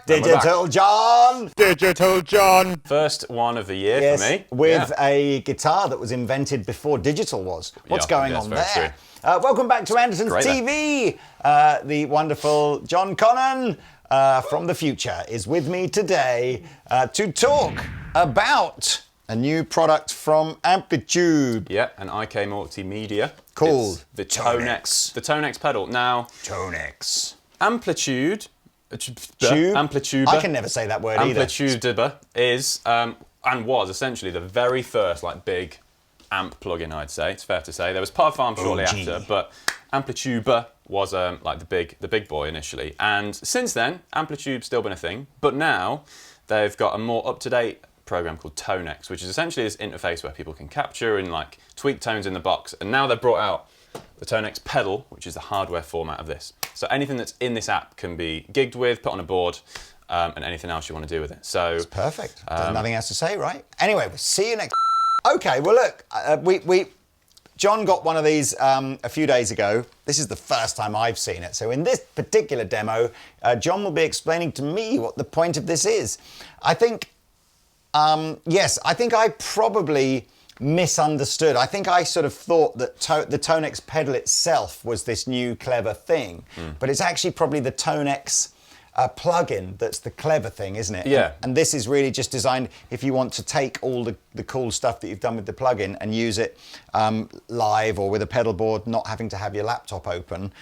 Digital John! Digital John! First one of the year for me. With a guitar that was invented before digital was. What's going on there? Welcome back to Andertons TV. The wonderful John Connon from the future is with me today to talk about a new product from Amplitude. Yeah, an IK Multimedia. Called it's the TONEX. The TONEX pedal. Now, TONEX. Amplitude. Amplitude. I can never say that word either. Amplitude is and was essentially the very first big amp plugin. I'd say it's fair to say there was Pod Farm shortly after, but Amplitude was the big boy initially. And since then, Amplitude's still been a thing, but now they've got a more up-to-date program called TONEX, which is essentially this interface where people can capture and tweak tones in the box. And now they've brought out the TONEX pedal, which is the hardware format of this. So anything that's in this app can be gigged with, put on a board, and anything else you want to do with it. So it's perfect. There's nothing else to say, right? Anyway, we'll see you next. Okay, well look, John got one of these a few days ago. This is the first time I've seen it. So in this particular demo, John will be explaining to me what the point of this is. I think, I think I probably misunderstood. I think I sort of thought that the TONEX pedal itself was this new clever thing, but it's actually probably the TONEX plugin that's the clever thing, isn't it? Yeah. And this is really just designed if you want to take all the cool stuff that you've done with the plugin and use it live or with a pedal board, not having to have your laptop open.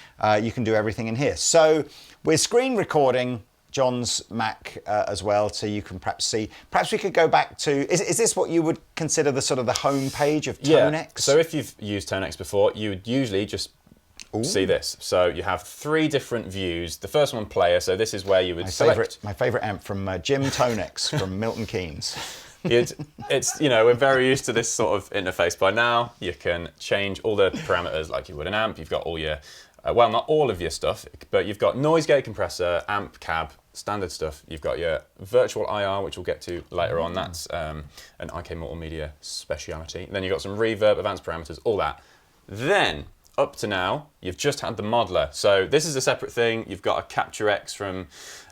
You can do everything in here. So we're screen recording John's Mac as well, so you can perhaps see. Perhaps we could go back to, is this what you would consider the sort of the home page of TONEX? Yeah. So if you've used TONEX before, you would usually just see this. So you have 3 different views. The first one, player, so this is where you would select. My favourite amp from Jim TONEX from Milton Keynes. It's we're very used to this sort of interface by now. You can change all the parameters like you would an amp. You've got all your, well, not all of your stuff, but you've got noise gate compressor, amp, cab, standard stuff. You've got your virtual IR, which we'll get to later on. That's an IK Multimedia speciality. Then you've got some reverb, advanced parameters, all that. Then, up to now, you've just had the modeler. So this is a separate thing. You've got a Capture X from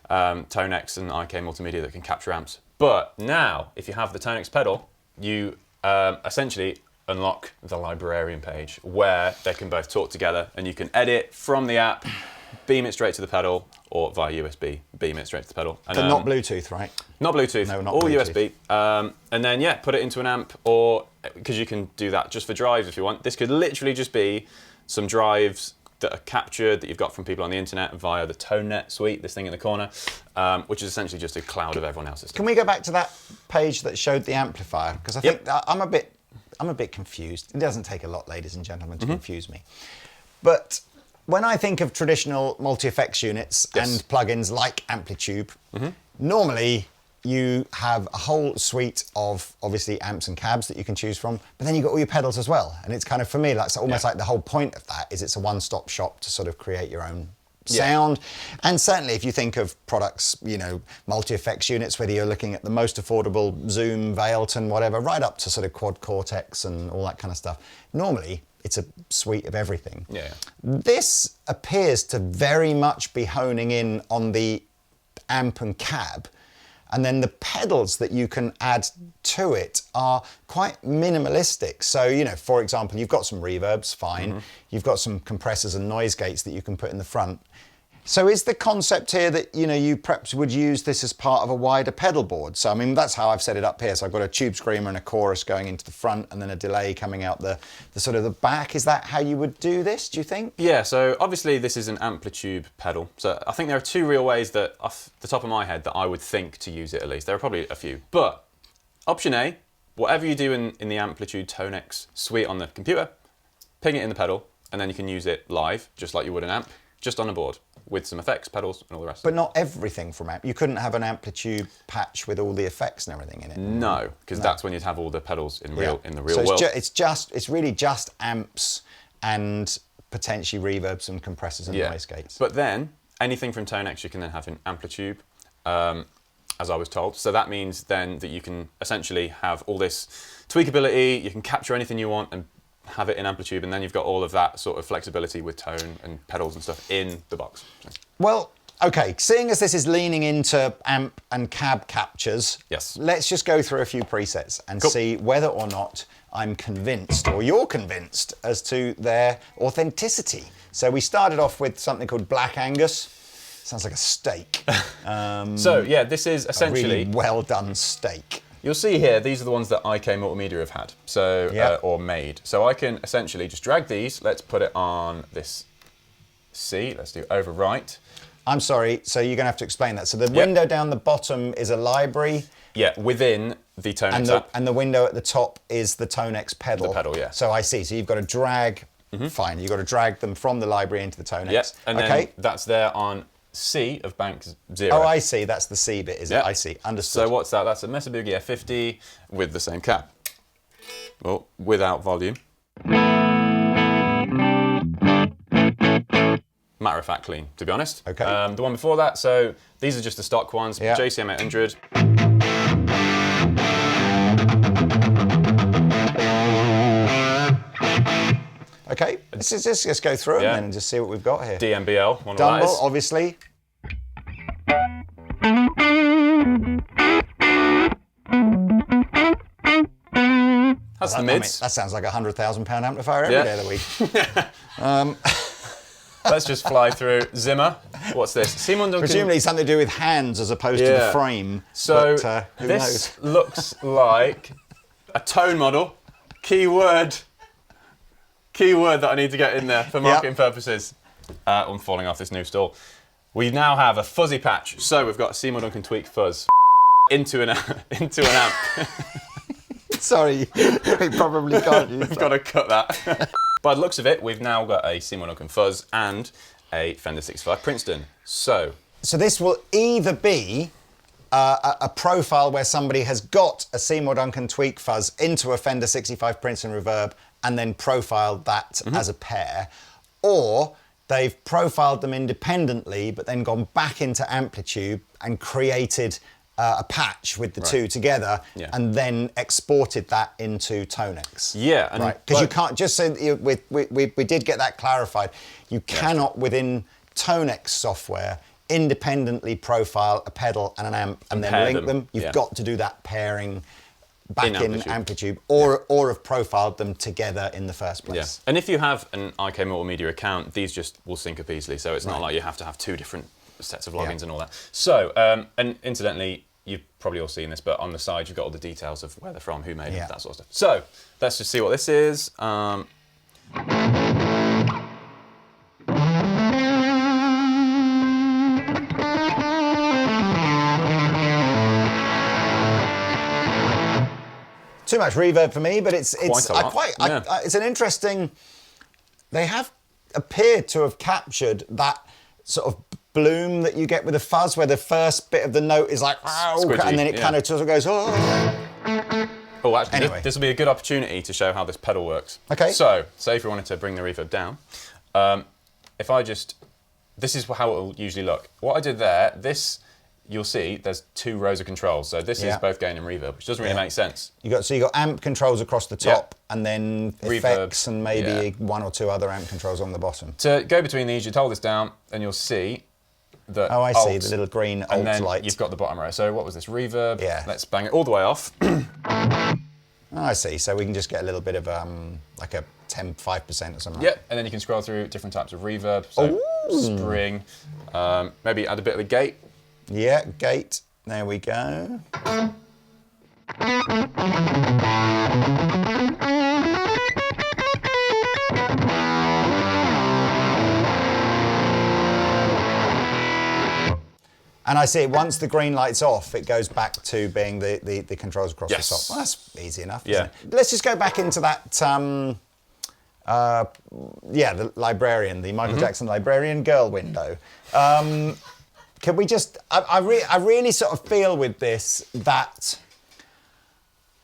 TONEX and IK Multimedia that can capture amps. But now, if you have the TONEX pedal, you essentially unlock the librarian page where they can both talk together and you can edit from the app, beam it straight to the pedal, or via USB, beam it straight to the pedal. And, so not Bluetooth, right? Not Bluetooth, no, not all Bluetooth. USB. And then, put it into an amp, or, because you can do that just for drives if you want. This could literally just be some drives that are captured that you've got from people on the internet via the ToneNet suite, this thing in the corner, which is essentially just a cloud of everyone else's stuff. Can we go back to that page that showed the amplifier? Because I think I'm a bit confused. It doesn't take a lot, ladies and gentlemen, to confuse me. But when I think of traditional multi-effects units and plugins like Amplitude, normally you have a whole suite of obviously amps and cabs that you can choose from, but then you've got all your pedals as well. And it's kind of, for me, like almost like the whole point of that is it's a one-stop shop to sort of create your own sound. And certainly if you think of products, multi-effects units, whether you're looking at the most affordable Zoom, Veilton, whatever, right up to sort of Quad Cortex and all that kind of stuff, normally it's a suite of everything. This appears to very much be honing in on the amp and cab, and then the pedals that you can add to it are quite minimalistic. So, for example, you've got some reverbs, fine. You've got some compressors and noise gates that you can put in the front. So is the concept here that, you perhaps would use this as part of a wider pedal board? So, I mean, that's how I've set it up here. So I've got a tube screamer and a chorus going into the front and then a delay coming out the sort of the back. Is that how you would do this, do you think? Yeah, so obviously this is an Amplitude pedal. So I think there are 2 real ways that, off the top of my head, that I would think to use it at least. There are probably a few. But option A, whatever you do in the Amplitude TONEX suite on the computer, ping it in the pedal, and then you can use it live, just like you would an amp, just on a board, with some effects, pedals, and all the rest. But not everything from amp. You couldn't have an Amplitude patch with all the effects and everything in it. No, because that's when you'd have all the pedals in the real world. It's really just amps and potentially reverbs and compressors and noise gates. But then, anything from Tonex you can then have in Amplitube, as I was told. So that means then that you can essentially have all this tweakability, you can capture anything you want and have it in Amplitube, and then you've got all of that sort of flexibility with tone and pedals and stuff in the box. So. Well, okay, seeing as this is leaning into amp and cab captures, yes, let's just go through a few presets and see whether or not I'm convinced, or you're convinced, as to their authenticity. So we started off with something called Black Angus. Sounds like a steak. So yeah, this is essentially a really well done steak. You'll see here, these are the ones that IK Multimedia have had, so or made. So I can essentially just drag these. Let's put it on this C. Let's do overwrite. I'm sorry, so you're going to have to explain that. So the window down the bottom is a library. Yeah, within the Tonex app. And the window at the top is the Tonex pedal. The pedal, yeah. So I see. So you've got to drag, fine, you've got to drag them from the library into the Tonex. Yep, and then that's there on C of bank 0. Oh, I see. That's the C bit, is it? I see. Understood. So what's that? That's a Messabugi F50 with the same cap. Well, without volume. Matter of fact clean, to be honest. Okay. The one before that, so these are just the stock ones. JCM 800. Okay, let's just go through them and just see what we've got here. DMBL, one of Dumble, those. obviously. That's the mids. That sounds like a £100,000 amplifier every day of the week. Let's just fly through. Zimmer, what's this? Simon Duncan. Presumably something to do with hands as opposed to the frame. So but, who this knows? looks like a tone model. Keyword that I need to get in there for marketing purposes. I'm falling off this new stall. We now have a fuzzy patch. So we've got a Seymour Duncan tweak fuzz into an amp. Sorry, we probably can't use We've got to cut that. By the looks of it, we've now got a Seymour Duncan fuzz and a Fender 65 Princeton. So this will either be a profile where somebody has got a Seymour Duncan tweak fuzz into a Fender 65 Princeton reverb and then profiled that as a pair, or they've profiled them independently but then gone back into Amplitube and created a patch with the two together and then exported that into Tonex. Yeah. And right, because you can't, just so we did get that clarified, you cannot within Tonex software independently profile a pedal and an amp and then link them. You've got to do that pairing back in Amplitube or have profiled them together in the first place. Yeah. And if you have an IK Multimedia account, these just will sync up easily, so it's not like you have to have two different sets of logins and all that. So, and incidentally, you've probably all seen this, but on the side you've got all the details of where they're from, who made them, that sort of stuff. So, let's just see what this is. Too much reverb for me, but it's an interesting. They have appeared to have captured that sort of bloom that you get with a fuzz, where the first bit of the note is like, squidgy, and then it kind of sort of goes, Oh, actually, anyway. This will be a good opportunity to show how this pedal works. Okay. So, say if we wanted to bring the reverb down, if I just, this is how it will usually look. What I did there, you'll see there's two rows of controls. So this is both gain and reverb, which doesn't really make sense. You got amp controls across the top, and then effects and maybe one or two other amp controls on the bottom. To go between these, you'd hold this down, and you'll see that. Oh, I see the little green alt and then light. You've got the bottom row. So what was this reverb? Yeah. Let's bang it all the way off. Oh, I see. So we can just get a little bit of like a 5% or something. Yep, and then you can scroll through different types of reverb. So spring, maybe add a bit of a gate. Yeah, gate. There we go. And I see once the green light's off, it goes back to being the controls across the top. Well, that's easy enough, isn't it? Let's just go back into that, the librarian, the Michael Jackson librarian girl window. Can we just, I really sort of feel with this that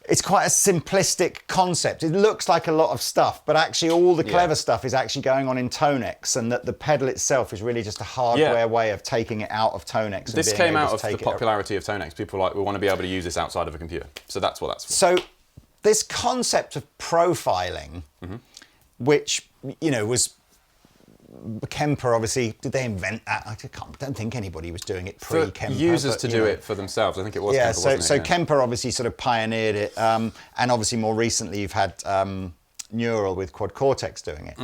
it's quite a simplistic concept. It looks like a lot of stuff, but actually all the clever stuff is actually going on in Tonex, and that the pedal itself is really just a hardware way of taking it out of Tonex. This came out of the popularity of Tonex. People were like, we want to be able to use this outside of a computer. So that's what that's for. So this concept of profiling, which, you know, was... Kemper, obviously, did they invent that? I don't think anybody was doing it pre-Kemper. For users to do it for themselves, I think it was Kemper, wasn't it? So Kemper obviously sort of pioneered it, and obviously more recently you've had Neural with Quad Cortex doing it.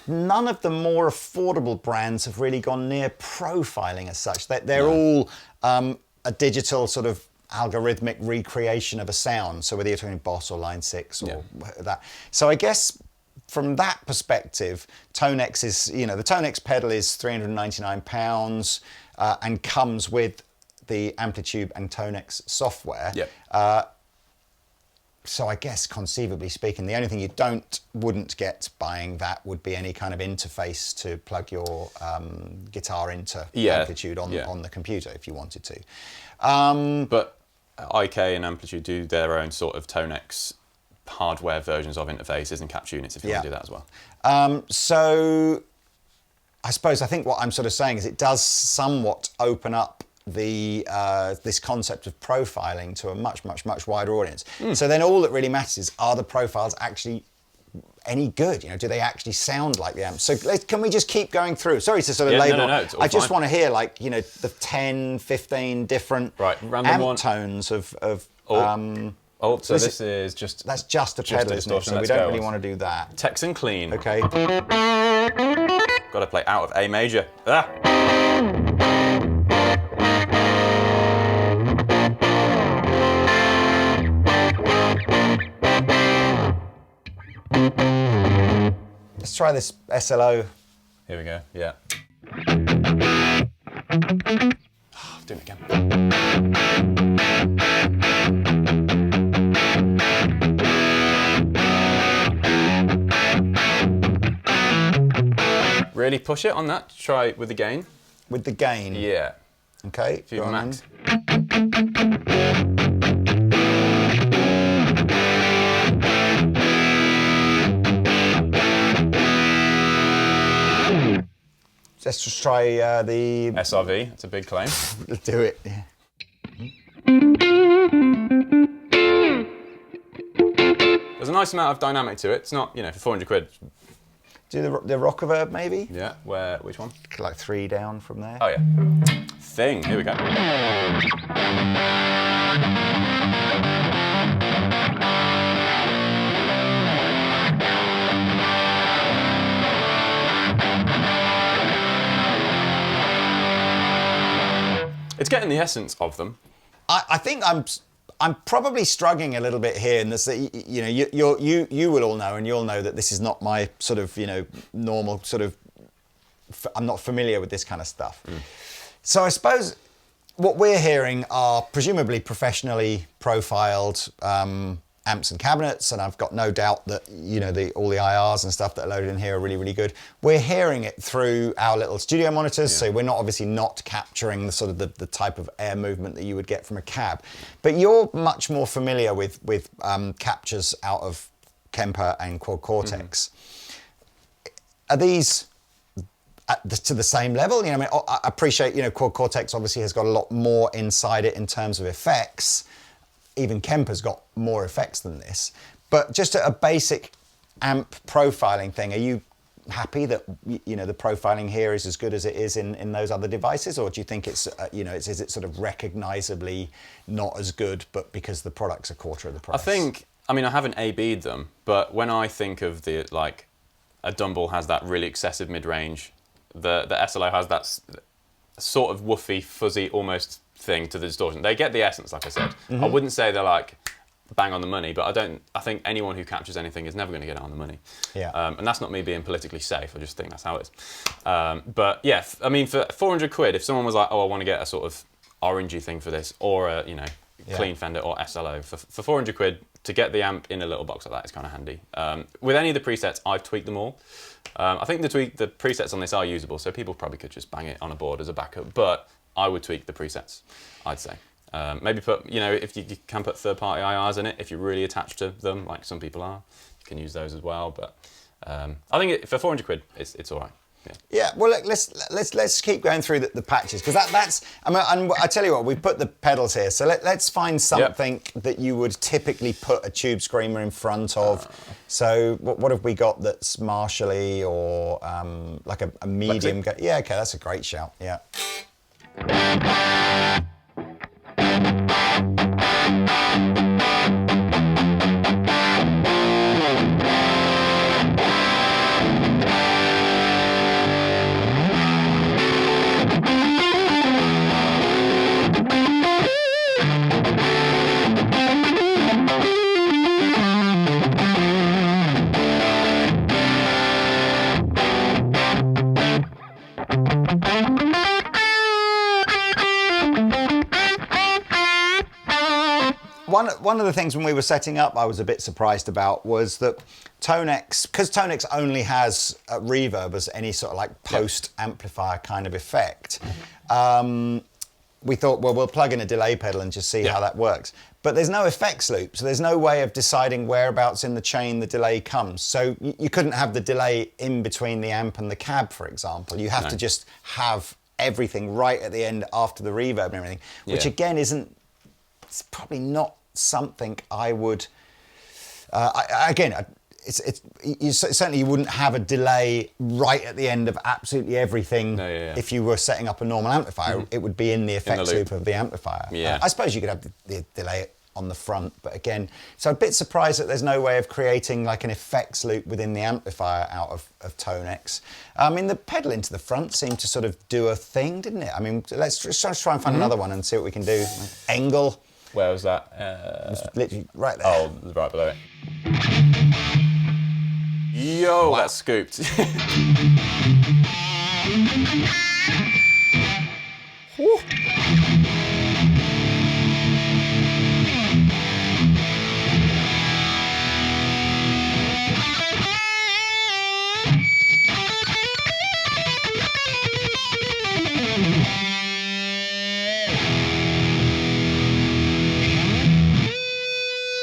None of the more affordable brands have really gone near profiling as such. They're all a digital sort of algorithmic recreation of a sound. So whether you're talking Boss or Line 6 or that. So I guess... from that perspective, Tonex is, you know, the Tonex pedal is £399 and comes with the Amplitube and Tonex software. So I guess, conceivably speaking, the only thing you wouldn't get buying that would be any kind of interface to plug your guitar into Amplitude on the computer if you wanted to. But IK and Amplitude do their own sort of Tonex hardware versions of interfaces and capture units if you want to do that as well. So I think what I'm sort of saying is it does somewhat open up the this concept of profiling to a much wider audience. So then all that really matters is, are the profiles actually any good? You know, do they actually sound like the amp? So can we just keep going through? Sorry to sort of label. No, it's all I just fine. want to hear, like, you know, the 10, 15 different amp tones of so this is just... That's just a pedal, isn't it? So we don't really want to do that. Texan clean. Okay. Got to play out of A major. Let's try this SLO. Here we go, yeah. Doing it again. Really push it on that. Try with the gain. With the gain? Yeah. Okay. If you max. Let's just try the... SRV, it's a big claim. Let's do it. Yeah. There's a nice amount of dynamic to it. It's not, you know, for 400 quid. Do the rock reverb maybe? Yeah, which one? Like 3 down from there. Oh yeah. Thing, here we go. It's getting the essence of them. I think I'm probably struggling a little bit here in this, that, you know, you will all know, and you'll know that this is not my sort of, you know, normal sort of, I'm not familiar with this kind of stuff. So I suppose what we're hearing are presumably professionally profiled amps and cabinets, and I've got no doubt that, you know, all the IRs and stuff that are loaded in here are really, really good. We're hearing it through our little studio monitors, so we're obviously not capturing the sort of the type of air movement that you would get from a cab. But you're much more familiar with captures out of Kemper and Quad Cortex. Are these to the same level? You know, I mean, I appreciate, you know, Quad Cortex obviously has got a lot more inside it in terms of effects. Even Kemper's got more effects than this. But just a basic amp profiling thing, are you happy that, you know, the profiling here is as good as it is in those other devices? Or do you think it's, you know, is it sort of recognizably not as good, but because the product's a quarter of the price? I think, I mean, I haven't A-B'd them, but when I think of the, like, a Dumble has that really excessive mid-range, the SLO has that sort of woofy, fuzzy, almost thing to the distortion. They get the essence, like I said. I wouldn't say they're like bang on the money, but I think anyone who captures anything is never going to get it on the money. Yeah. And that's not me being politically safe. I just think that's how it is. But yeah, I mean, for 400 quid, if someone was like, oh, I want to get a sort of orangey thing for this, or a, you know, clean Fender or SLO, for 400 quid to get the amp in a little box like that is kind of handy. With any of the presets, I've tweaked them all. I think the presets on this are usable, so people probably could just bang it on a board as a backup, but I would tweak the presets, I'd say. Maybe put, if you can put third-party IRs in it, if you're really attached to them, like some people are, you can use those as well. But I think for 400 quid, it's all right. Yeah, well, let's keep going through the patches, because that's. And I tell you what, we've put the pedals here, so let's find something that you would typically put a tube screamer in front of. So what have we got that's Marshall-y or like a medium? Yeah, okay, that's a great shout. Yeah. One of the things when we were setting up I was a bit surprised about was that Tonex, because Tonex only has reverb as any sort of like post amplifier kind of effect, we thought, well, we'll plug in a delay pedal and just see how that works. But there's no effects loop, so there's no way of deciding whereabouts in the chain the delay comes. So you couldn't have the delay in between the amp and the cab, for example. You have to just have everything right at the end after the reverb and everything, which again it's probably not something I would. Certainly you wouldn't have a delay right at the end of absolutely everything. If you were setting up a normal amplifier, it would be in the effects loop of the amplifier. I suppose you could have the delay on the front, but again, so a bit surprised that there's no way of creating like an effects loop within the amplifier out of Tonex. I mean, the pedal into the front seemed to sort of do a thing, didn't it? I mean, let's try and find another one and see what we can do. Engel. Where was that? It's literally right there. Oh, right below it. Yo, wow. That's scooped.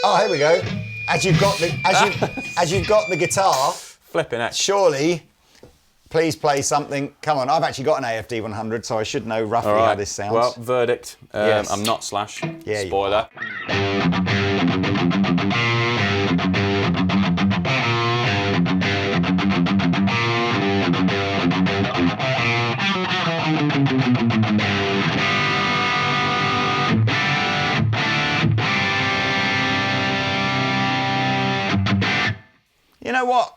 Oh, here we go. As you've got the guitar, flipping it. Surely, please play something. Come on, I've actually got an AFD 100, so I should know roughly how this sounds. Well, verdict. Yes. I'm not Slash. Yeah, spoiler. You know what?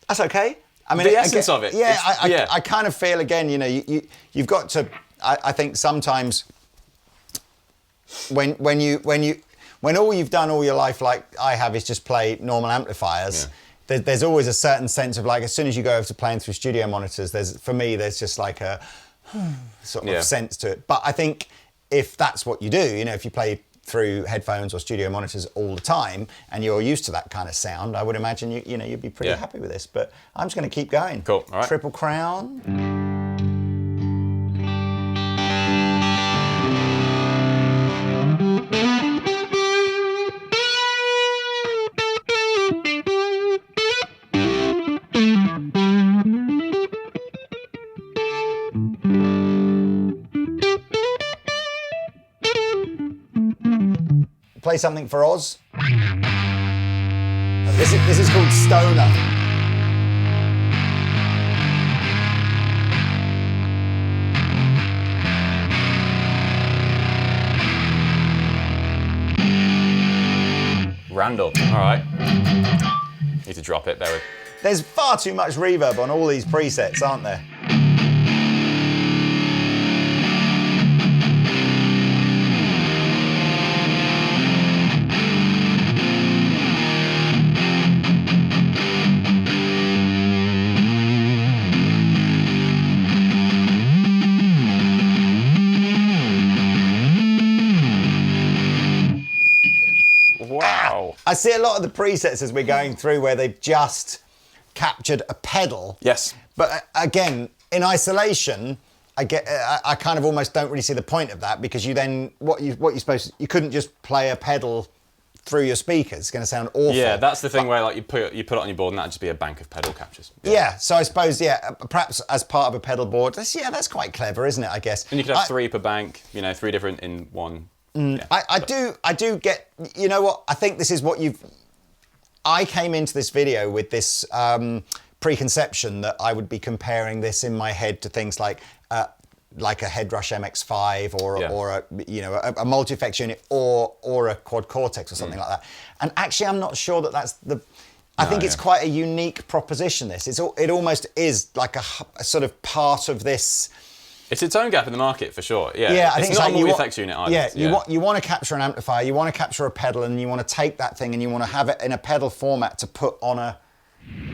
That's okay. I mean, the essence of it. Yeah, I kind of feel again. You know, you've got to. I think sometimes when all you've done all your life, like I have, is just play normal amplifiers. Yeah. There's always a certain sense of like, as soon as you go over to playing through studio monitors, there's just like a sort of sense to it. But I think if that's what you do, you know, if you play through headphones or studio monitors all the time and you're used to that kind of sound, I would imagine you'd be pretty happy with this. But I'm just going to keep going. Cool. All right. Triple Crown. Play something for Oz. This is called Stoner. Randall. All right. Need to drop it. There we. There's far too much reverb on all these presets, aren't there? Wow. I see a lot of the presets as we're going through where they've just captured a pedal. Yes. But again, in isolation, I kind of almost don't really see the point of that, because you then you couldn't just play a pedal through your speakers. It's going to sound awful. Yeah, that's the thing where like you put it on your board and that'd just be a bank of pedal captures. Yeah, so I suppose, perhaps as part of a pedal board, that's quite clever, isn't it, I guess? And you could have 3 per bank, 3 different in one. Yeah. I do get, you know what, I think this is what I came into this video with this preconception that I would be comparing this in my head to things like a Headrush MX5 or a multi-effects unit or a Quad Cortex or something like that. And actually, I'm not sure that that's the. I think it's quite a unique proposition. It almost is like a sort of part of this. It's its own gap in the market for sure. Yeah, yeah. I think it's not a multi-effects unit either. Yeah, you want to capture an amplifier, you want to capture a pedal, and you want to take that thing and you want to have it in a pedal format to put on a.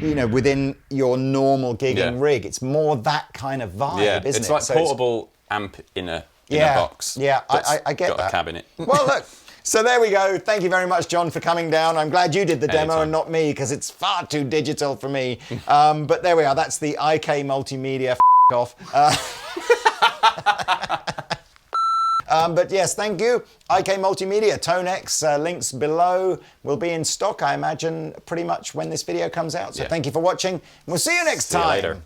Within your normal gigging rig. It's more that kind of vibe, isn't it? It's like portable amp in a box. Yeah, I get got that. A cab in it. Well, look, so there we go. Thank you very much, John, for coming down. I'm glad you did the demo and not me, because it's far too digital for me. But there we are. That's the IK Multimedia off. But yes, thank you. IK Multimedia TONEX, links below, will be in stock, I imagine, pretty much when this video comes out. So thank you for watching. We'll see you next time. See you later.